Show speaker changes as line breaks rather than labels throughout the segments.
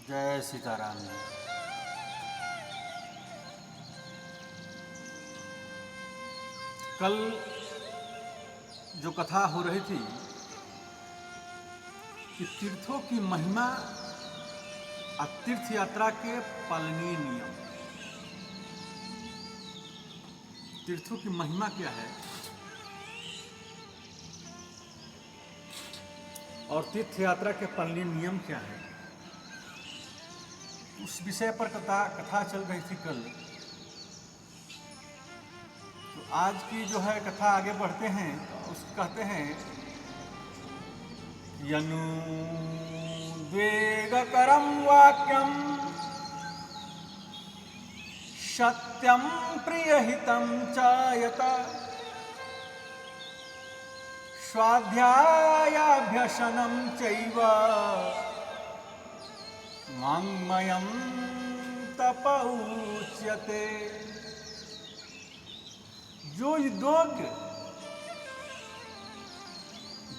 जय सीताराम। कल जो कथा हो रही थी कि तीर्थों की महिमा और तीर्थ यात्रा के पालनीय नियम। तीर्थों की महिमा क्या है और तीर्थ यात्रा के पालनीय नियम क्या है, उस विषय पर कथा चल रही थी कल। तो आज की जो है कथा आगे बढ़ते हैं तो उस कहते हैं यनुद्वेगकरं वाक्यं सत्यं प्रियहितं च यत स्वाध्यायाभ्यसनं चैव वाङ्मयं तप उच्यते।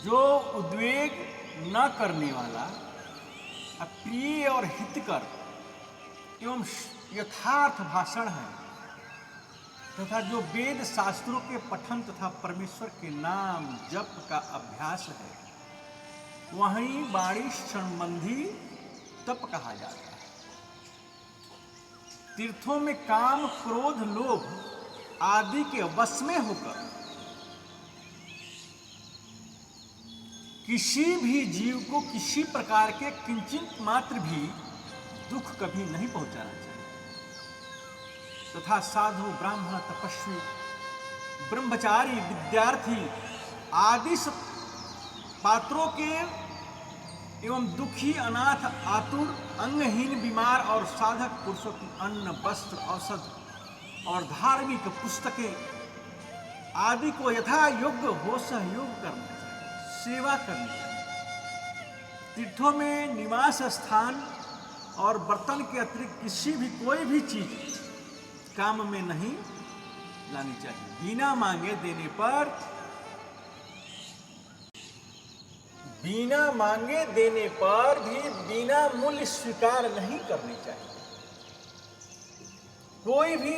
जो उद्वेग न करने वाला, अप्रिय और हितकर एवं यथार्थ भाषण है तथा जो वेद शास्त्रों के पठन तथा परमेश्वर के नाम जप का अभ्यास है, वहीं वाणी संबंधी तप कहा जाता है। तीर्थों में काम, क्रोध, लोभ आदि के वश में होकर किसी भी जीव को किसी प्रकार के किंचित मात्र भी दुख कभी नहीं पहुंचाना चाहिए तथा साधु, ब्राह्मण, तपस्वी, ब्रह्मचारी, विद्यार्थी आदि सब पात्रों के एवं दुखी, अनाथ, आतुर, अंगहीन, बीमार और साधक पुरुषों की अन्न, वस्त्र, औषध और धार्मिक पुस्तकें आदि को यथा योग्य हो सहयोग करना चाहिए, सेवा करनी चाहिए। तीर्थों में निवास स्थान और बर्तन के अतिरिक्त किसी भी कोई भी चीज काम में नहीं लानी चाहिए। बिना मांगे देने पर भी बिना मूल्य स्वीकार नहीं करनी चाहिए। कोई भी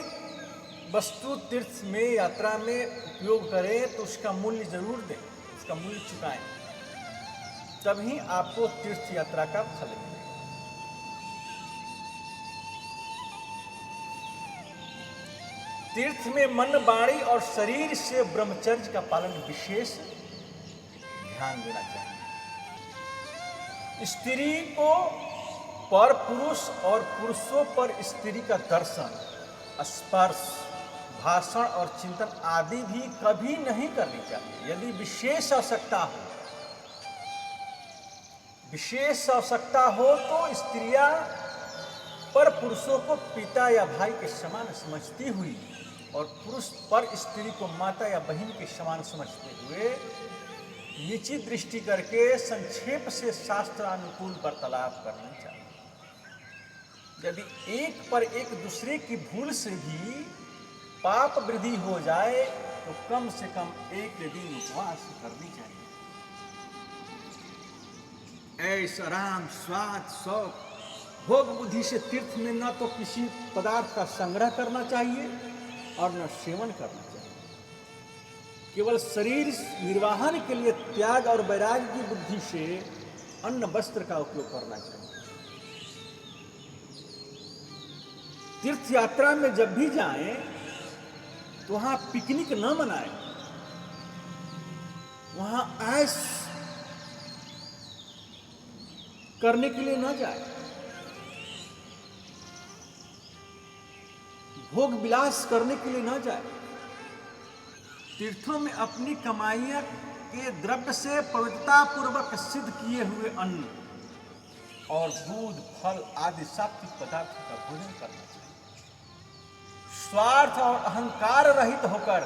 वस्तु तीर्थ में, यात्रा में उपयोग करें तो उसका मूल्य जरूर दें, उसका मूल्य चुकाएं, तभी आपको तीर्थ यात्रा का फल मिलेगा। तीर्थ में मन, वाणी और शरीर से ब्रह्मचर्य का पालन विशेष ध्यान देना चाहिए। स्त्री को पर पुरुष और पुरुषों पर स्त्री का दर्शन, स्पर्श, भाषण और चिंतन आदि भी कभी नहीं करनी चाहिए। यदि विशेष आवश्यकता हो तो स्त्रियां पर पुरुषों को पिता या भाई के समान समझती हुई और पुरुष पर स्त्री को माता या बहन के समान समझते हुए नीची दृष्टि करके संक्षेप से शास्त्रानुकूल वार्तालाप करना चाहिए। यदि एक पर एक दूसरे की भूल से भी पाप वृद्धि हो जाए तो कम से कम एक दिन उपवास करनी चाहिए। ऐसा आराम, स्वाद, शौक, भोग बुद्धि से तीर्थ में न तो किसी पदार्थ का संग्रह करना चाहिए और न सेवन करना चाहिए। केवल शरीर निर्वाहन के लिए त्याग और वैराग्य की बुद्धि से अन्न वस्त्र का उपयोग करना चाहिए। तीर्थ यात्रा में जब भी जाएं तो वहां पिकनिक न मनाएं, वहां ऐश करने के लिए न जाएं, भोग विलास करने के लिए न जाएं। तीर्थों में अपनी कमाइयां के द्रव्य से पवित्रता पूर्वक सिद्ध किए हुए अन्न और दूध, फल आदि सात्विक पदार्थों का भोजन करना चाहिए। स्वार्थ और अहंकार रहित होकर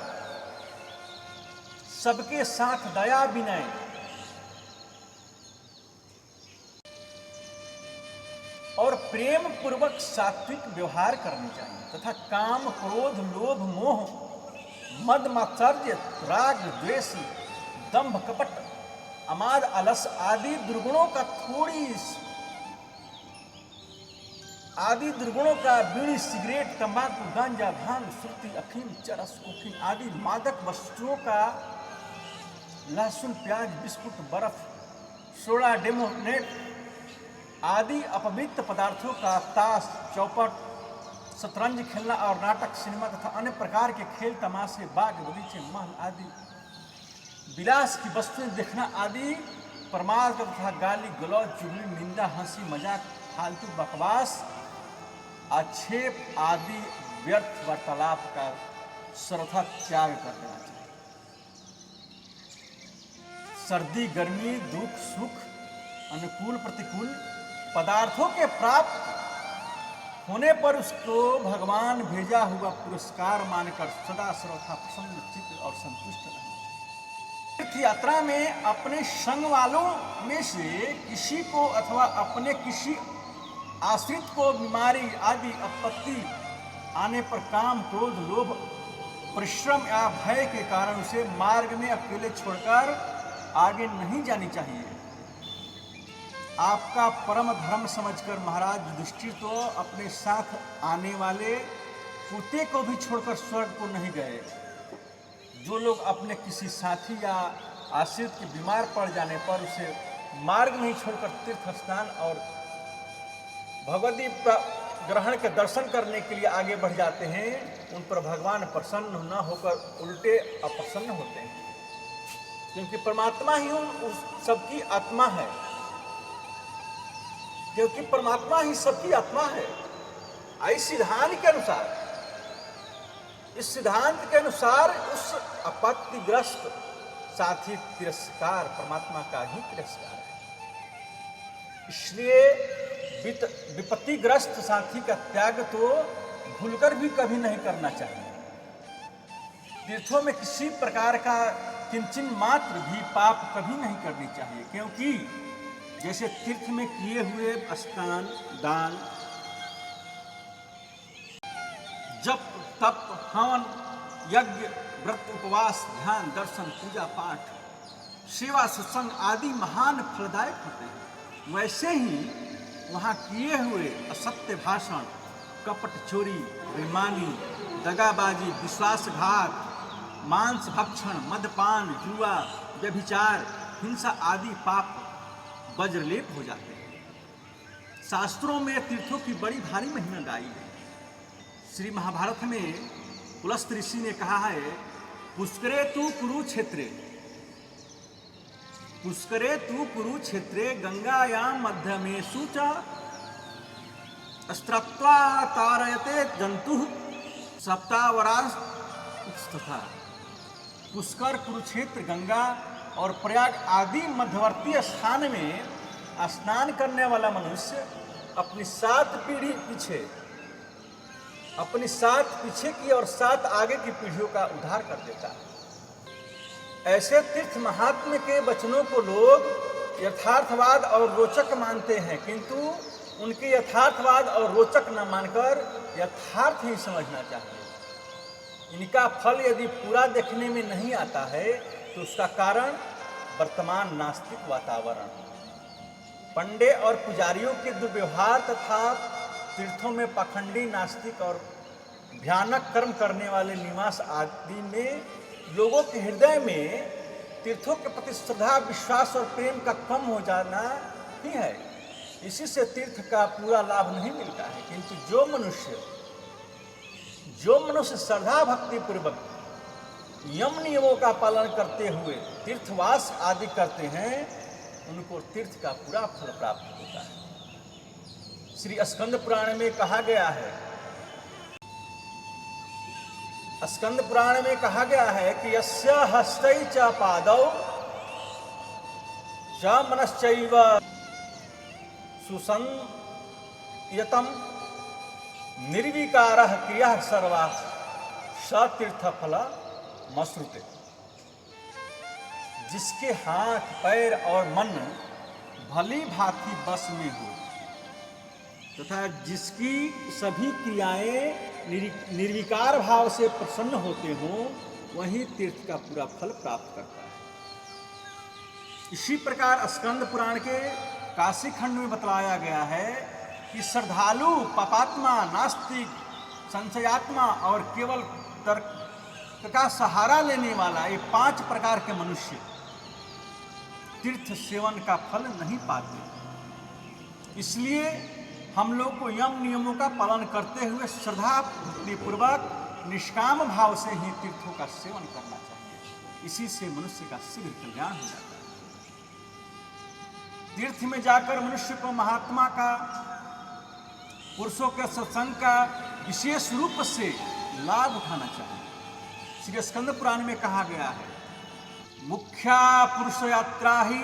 सबके साथ दया, विनय और प्रेम पूर्वक सात्विक व्यवहार करनी चाहिए तथा काम, क्रोध, लोभ, मोह, मद, मात्सर्य, राग, द्वेष, दंभ, कपट, अमाद, अलस आदि दुर्गुणों का आदि दुर्गुणों का बीड़ी, सिगरेट, तंबाकू, गांजा, भांग, सुर्ती, अफीम, चरस, कोकीन आदि मादक वस्तुओं का, लहसुन, प्याज, बिस्कुट, बर्फ, सोडा, डेमोनेट आदि अपवित्र पदार्थों का, ताश, चौपट, शतरंज खेलना और नाटक, सिनेमा तथा अन्य प्रकार के खेल, तमाशे, बाग बगीचे, महल आदि विलास की वस्तुएं देखना आदि परमार्थ तथा गाली गलौज, चुगली, निंदा, हंसी, मजाक, फालतू बकवास, आक्षेप आदि व्यर्थ वार्तालाप का सर्वथा त्याग कर देना चाहिए। सर्दी, गर्मी, दुख, सुख, अनुकूल, प्रतिकूल पदार्थों के प्राप्त होने पर उसको भगवान भेजा हुआ पुरस्कार मानकर सदा सर्वथा प्रसन्न चित्त और संतुष्ट रहना चाहिए। तीर्थ यात्रा में अपने संग वालों में से किसी को अथवा अपने किसी आश्रित को बीमारी आदि आपत्ति आने पर काम, क्रोध, लोभ, परिश्रम या भय के कारण उसे मार्ग में अकेले छोड़कर आगे नहीं जानी चाहिए। आपका परम धर्म समझकर महाराज युधिष्ठिर तो अपने साथ आने वाले पोते को भी छोड़कर स्वर्ग को नहीं गए। जो लोग अपने किसी साथी या आश्रित के बीमार पड़ जाने पर उसे मार्ग नहीं छोड़कर तीर्थ स्नान और भगवती ग्रहण के दर्शन करने के लिए आगे बढ़ जाते हैं, उन पर भगवान प्रसन्न न होकर उल्टे अप्रसन्न होते हैं, क्योंकि परमात्मा ही उन सबकी आत्मा है, क्योंकि परमात्मा ही सबकी आत्मा है। इस सिद्धांत के अनुसार, इस सिद्धांत के अनुसार उस आपत्तिग्रस्त साथी तिरस्कार परमात्मा का ही तिरस्कार है। इसलिए विपत्तिग्रस्त साथी का त्याग तो भूलकर भी कभी नहीं करना चाहिए। तीर्थों में किसी प्रकार का किंचन मात्र भी पाप कभी नहीं करनी चाहिए, क्योंकि जैसे तीर्थ में किए हुए स्नान, दान, जप, तप, हवन, यज्ञ, व्रत, उपवास, ध्यान, दर्शन, पूजा पाठ, सेवा, सत्संग आदि महान फलदायक होते हैं, वैसे ही वहाँ किए हुए असत्य भाषण, कपट, चोरी, बेईमानी, दगाबाजी, विश्वासघात, मांस भक्षण, मदपान, जुआ, व्यभिचार, हिंसा आदि पाप वज्रलेप हो जाते हैं। शास्त्रों में तीर्थों की बड़ी भारी महिमा गाई है। श्री महाभारत में पुलस्त ऋषि ने कहा है, पुष्करे तु कुरुक्षेत्रे, पुष्करे तु कुरुक्षेत्रे गंगायां मध्यमेषु च स्त्रत्वा तारयते जंतु सप्तावरास्तथा। पुष्कर, कुरुक्षेत्र, गंगा और प्रयाग आदि मध्यवर्ती स्थान में स्नान करने वाला मनुष्य अपनी 7 पीढ़ी पीछे, अपनी 7 पीछे की और 7 आगे की पीढ़ियों का उद्धार कर देता है। ऐसे तीर्थ महात्म्य के वचनों को लोग यथार्थवाद और रोचक मानते हैं, किंतु उनके यथार्थवाद और रोचक न मानकर यथार्थ ही समझना चाहिए। इनका फल यदि पूरा देखने में नहीं आता है तो उसका कारण वर्तमान नास्तिक वातावरण, पंडे और पुजारियों के दुर्व्यवहार तथा तीर्थों में पाखंडी, नास्तिक और भयानक कर्म करने वाले निवास आदि में लोगों के हृदय में तीर्थों के प्रति श्रद्धा, विश्वास और प्रेम का कम हो जाना ही है। इसी से तीर्थ का पूरा लाभ नहीं मिलता है। किंतु जो मनुष्य श्रद्धा भक्ति पूर्वक यम नियमों का पालन करते हुए तीर्थवास आदि करते हैं, उनको तीर्थ का पूरा फल प्राप्त होता है। श्री स्कंद पुराण में कहा गया है, स्कंद पुराण में कहा गया है कि यस्य हस्तै च पादौ च मनश्चैव सुसंयतम निर्विकारः क्रियाः सर्वा सतीर्थफल मश्रुते। जिसके हाथ, पैर और मन भली भांति बस में हो तथा जिसकी सभी क्रियाएं निर्विकार भाव से प्रसन्न होते हों, वही तीर्थ का पूरा फल प्राप्त करता है। इसी प्रकार स्कंद पुराण के काशी खंड में बतलाया गया है कि श्रद्धालु, पापात्मा, नास्तिक, संशयात्मा और केवल तर्क का सहारा लेने वाला, ये 5 प्रकार के मनुष्य तीर्थ सेवन का फल नहीं पाते। इसलिए हम लोग को यम नियमों का पालन करते हुए श्रद्धा पूर्वक निष्काम भाव से ही तीर्थों का सेवन करना चाहिए। इसी से मनुष्य का शीघ्र कल्याण हो जाता है। तीर्थ में जाकर मनुष्य को महात्मा का, पुरुषों के सत्संग का विशेष रूप से लाभ उठाना चाहिए। श्री स्कंद पुराण में कहा गया है, मुख्या पुरुष यात्रा ही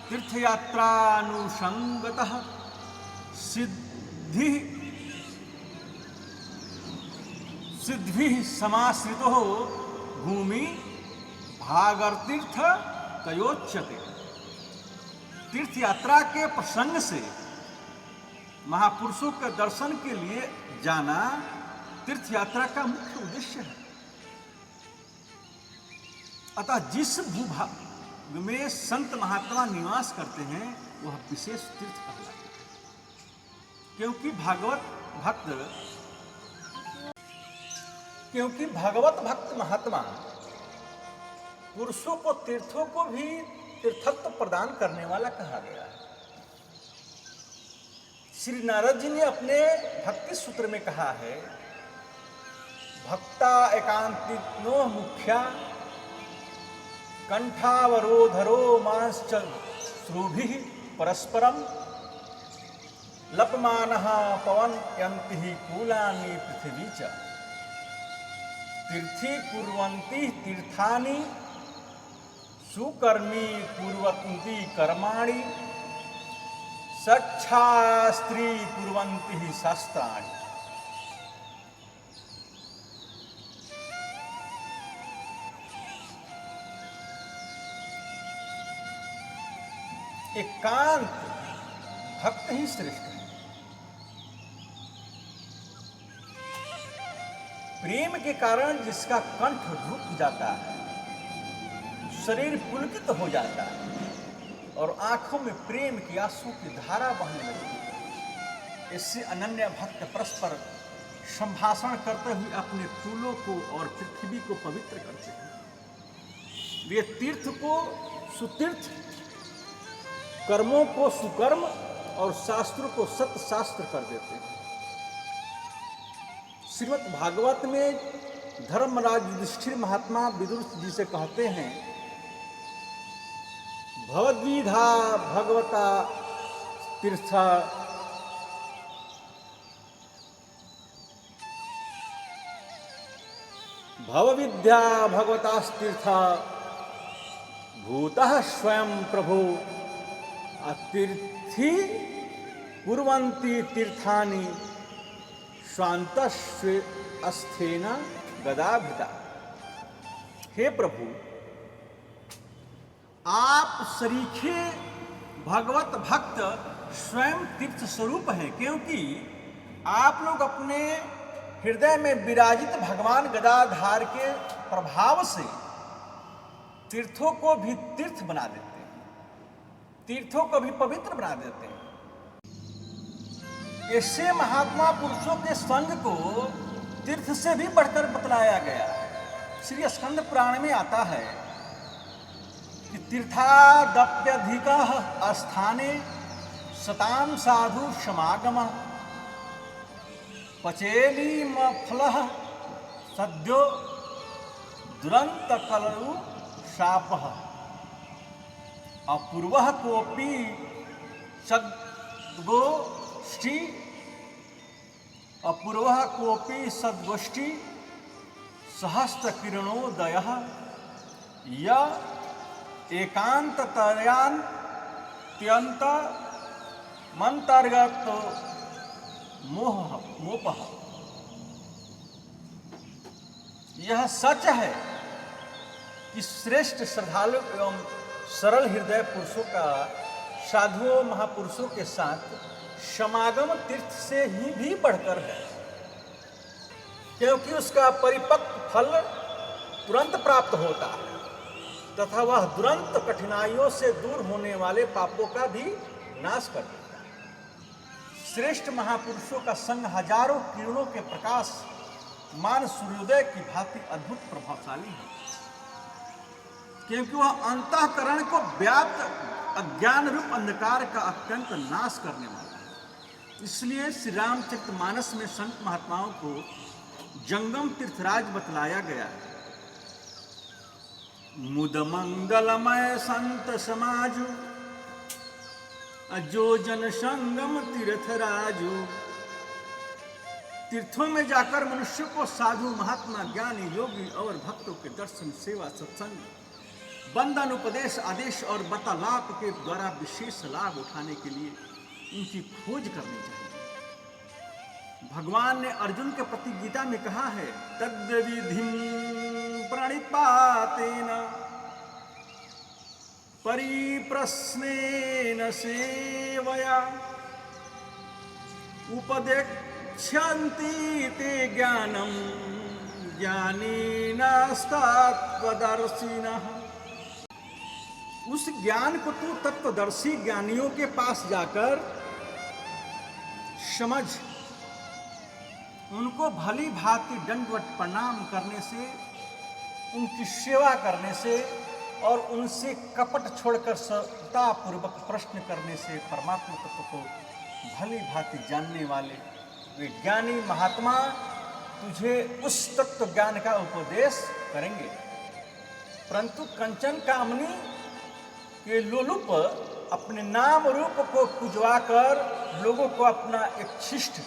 तीर्थ यात्रानुसंगतः सिद्धि समाश्रितो भूमि भागर्तीर्थ तयोच्यते। तीर्थ यात्रा के प्रसंग से महापुरुषों के दर्शन के लिए जाना तीर्थ यात्रा का मुख्य उद्देश्य है। अतः जिस भूभाग में संत महात्मा निवास करते हैं वह विशेष तीर्थ कहलाता है। क्योंकि भगवत भक्त महात्मा पुरुषों को, तीर्थों को भी तीर्थत्व प्रदान करने वाला कहा गया है। श्री नारद जी ने अपने भक्ति सूत्र में कहा है, भक्ता एकांतिनो मुख्या कंठावरोधरो मांश्च श्रुभिः परस्परम लपमानः पवनयन्ति कूलानि पृथिवी च तीर्थी कुर्वन्ति तीर्थानि सुकर्मी कुर्वन्ति कर्माणि सच्छास्त्री कुर्वन्ति शास्त्राणि। एकांत भक्त ही श्रेष्ठ है। प्रेम के कारण जिसका कंठ रुक जाता है, शरीर पुलकित हो जाता है और आंखों में प्रेम की आंसू की धारा बहने लगती है। इससे अनन्य भक्त परस्पर संभाषण करते हुए अपने फूलों को और पृथ्वी को पवित्र करते हैं। वे तीर्थ को सुतीर्थ, कर्मों को सुकर्म और शास्त्रों को सत्य शास्त्र कर देते हैं। श्रीमद् भागवत में धर्मराज युधिष्ठिर महात्मा विदुर जी से कहते हैं, भवद्विधा भगवता तीर्थ भवविद्या भगवतास्तीर्थ भूतः स्वयं प्रभु अतीर्थी कुर्वन्ति तीर्थानि स्वान्तस्वस्थेन गदाभिता। हे प्रभु, आप सरीखे भगवत भक्त स्वयं तीर्थ स्वरूप हैं, क्योंकि आप लोग अपने हृदय में विराजित भगवान गदाधार के प्रभाव से तीर्थों को भी तीर्थ बना देते हैं, तीर्थों को भी पवित्र बना देते हैं। ऐसे महात्मा पुरुषों के संग को तीर्थ से भी बढ़कर बतलाया गया है। श्री स्कंद पुराण में आता है कि तीर्थादप्यधिकः स्थाने सतां साधु समागमः पचेलीमफलः सद्यो दुरंत कलरु शापः अपूर्वः कोपि सद्गोष्ठी अपूर्वः कोपि सद्गोष्ठी सहस्त्र किरणोदयः य एकांततयान्त्यंत मंतर्गत मोपः। यह सच है कि श्रेष्ठ श्रद्धालु एवं सरल हृदय पुरुषों का साधुओं महापुरुषों के साथ समागम तीर्थ से ही भी बढ़कर है, क्योंकि उसका परिपक्व फल तुरंत प्राप्त होता है तथा वह दुरंत कठिनाइयों से दूर होने वाले पापों का भी नाश कर देता है। श्रेष्ठ महापुरुषों का संग हजारों किरणों के प्रकाश मान सूर्योदय की भांति अद्भुत प्रभावशाली है, क्योंकि वह अंतःकरण को व्याप्त अज्ञान रूप अंधकार का अत्यंत नाश करने वाला है। इसलिए श्री रामचरितमानस में संत महात्माओं को जंगम तीर्थराज बतलाया गया है। मुद मंगलमय संत समाजु जो जन संगम तीर्थ राजू। तीर्थों में जाकर मनुष्य को साधु महात्मा ज्ञानी योगी और भक्तों के दर्शन सेवा सत्संग बंदन उपदेश आदेश और वार्तालाप के द्वारा विशेष लाभ उठाने के लिए इनकी खोज करनी चाहिए। भगवान ने अर्जुन के प्रति गीता में कहा है, तद्विधिं प्रणिपातेन परिप्रश्नेन सेवया उपदेक्ष्यन्ति ते ज्ञानं ज्ञानिनस्तात्त्वदर्शिनः। उस ज्ञान को तू तत्वदर्शी ज्ञानियों के पास जाकर समझ, उनको भली भांति दंडवत प्रणाम करने से, उनकी सेवा करने से और उनसे कपट छोड़कर श्रद्धापूर्वक प्रश्न करने से परमात्मा तत्व को भली भांति जानने वाले वे ज्ञानी महात्मा तुझे उस तत्व ज्ञान का उपदेश करेंगे। परंतु कंचन कामनी के लोलुप अपने नाम रूप को पुजवाकर लोगों को अपना एक शिष्ट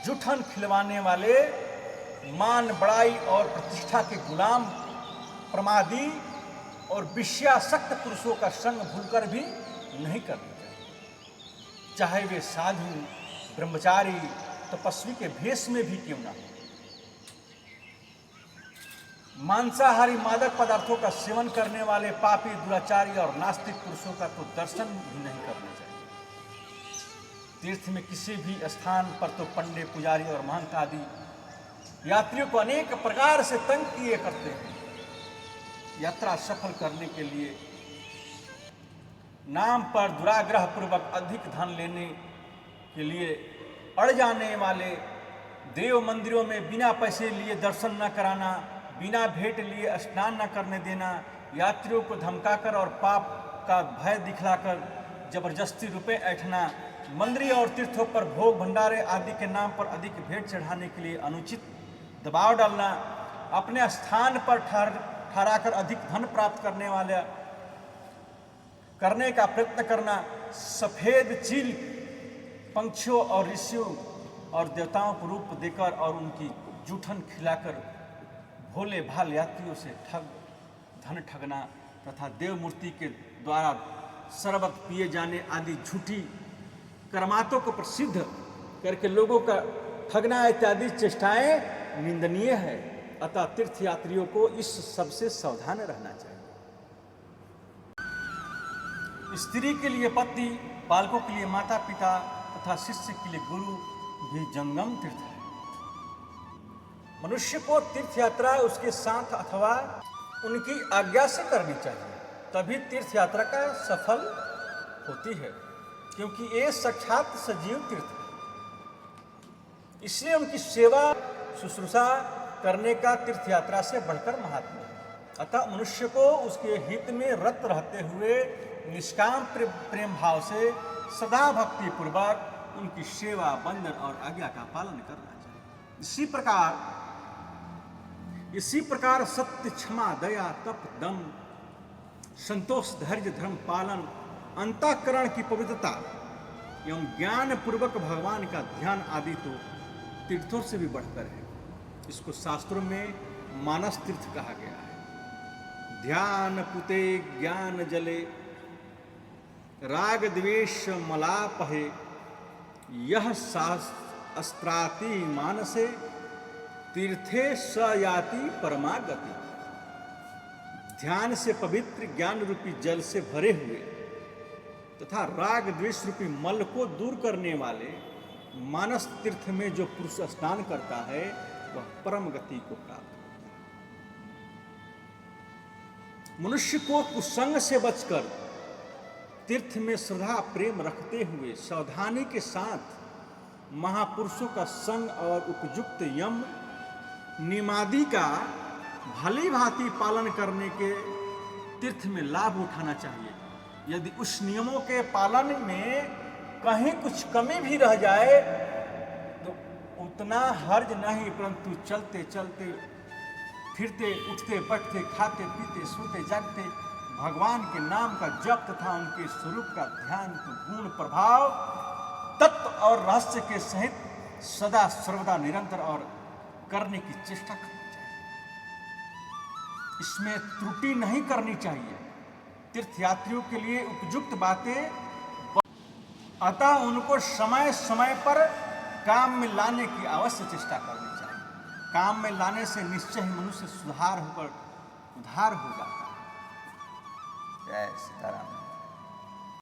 जुठन खिलवाने वाले मान बड़ाई और प्रतिष्ठा के गुलाम प्रमादी और विषयासक्त पुरुषों का संग भूलकर भी नहीं करना चाहिए, चाहे वे साधु ब्रह्मचारी तपस्वी के भेष में भी क्यों ना हो। मांसाहारी मादक पदार्थों का सेवन करने वाले पापी दुराचारी और नास्तिक पुरुषों का तो दर्शन भी नहीं करना चाहिए। तीर्थ में किसी भी स्थान पर तो पंडे पुजारी और महंत आदि यात्रियों को अनेक प्रकार से तंग किए करते हैं। यात्रा सफल करने के लिए नाम पर दुराग्रह पूर्वक अधिक धन लेने के लिए अड़ जाने वाले, देव मंदिरों में बिना पैसे लिए दर्शन न कराना, बिना भेंट लिए स्नान न करने देना, यात्रियों को धमकाकर और पाप का भय दिखलाकर जबरदस्ती रुपए ऐंठना, मंदिर और तीर्थों पर भोग भंडारे आदि के नाम पर अधिक भेंट चढ़ाने के लिए अनुचित दबाव डालना, अपने स्थान पर ठहराकर अधिक धन प्राप्त करने का प्रयत्न करना, सफेद चील पंछियों और ऋषियों और देवताओं को रूप देकर और उनकी जूठन खिलाकर भोले भाल यात्रियों से धन ठगना तथा देव मूर्ति के द्वारा शरबत पिए जाने आदि झूठी कर्मातों को प्रसिद्ध करके लोगों का ठगना इत्यादि चेष्टाएं निंदनीय है। अतः तीर्थ यात्रियों को इस सबसे सावधान रहना चाहिए। स्त्री के लिए पति, बालकों के लिए माता पिता तथा शिष्य के लिए गुरु भी जंगम तीर्थ है। मनुष्य को तीर्थ यात्रा उसके साथ अथवा उनकी आज्ञा से करनी चाहिए, तभी तीर्थ यात्रा का सफल होती है, क्योंकि ये साक्षात सजीव तीर्थ है। इसलिए उनकी सेवा शुश्रूषा करने का तीर्थ यात्रा से बढ़कर महात्म्य है। अतः मनुष्य को उसके हित में रत रहते हुए निष्काम प्रेम भाव से सदा भक्ति पूर्वक उनकी सेवा बंधन और आज्ञा का पालन करना चाहिए। इसी प्रकार सत्य, क्षमा, दया, तप, दम, संतोष, धैर्य, धर्म पालन, अंतःकरण की पवित्रता एवं ज्ञान पूर्वक भगवान का ध्यान आदि तो तीर्थों से भी बढ़कर है। इसको शास्त्रों में मानस तीर्थ कहा गया है। ध्यान पुते ज्ञान जले राग द्वेष मलापहे यह अस्त्राति मानसे तीर्थे स याति परमागति। ध्यान से पवित्र ज्ञान रूपी जल से भरे हुए तथा राग द्वेष रूपी मल को दूर करने वाले मानस तीर्थ में जो पुरुष स्नान करता है वह परम गति को प्राप्त। मनुष्य को कुसंग से बचकर तीर्थ में श्रद्धा प्रेम रखते हुए सावधानी के साथ महापुरुषों का संग और उपयुक्त यम नियमादि का भली भांति पालन करने के तीर्थ में लाभ उठाना चाहिए। यदि उस नियमों के पालन में कहीं कुछ कमी भी रह जाए तो उतना हर्ज नहीं, परंतु चलते चलते फिरते उठते बैठते खाते पीते सोते जागते भगवान के नाम का जप तथा उनके स्वरूप का ध्यान गुण प्रभाव तत्व और रहस्य के सहित सदा सर्वदा निरंतर और करने की चेष्टा करनी चाहिए। इसमें त्रुटि नहीं करनी चाहिए। तीर्थयात्रियों के लिए उपयुक्त बातें, अतः उनको समय समय पर काम में लाने की अवश्य चेष्टा करनी चाहिए। काम में लाने से निश्चय ही मनुष्य सुधार होकर उद्धार हो जाता है। जय सीताराम।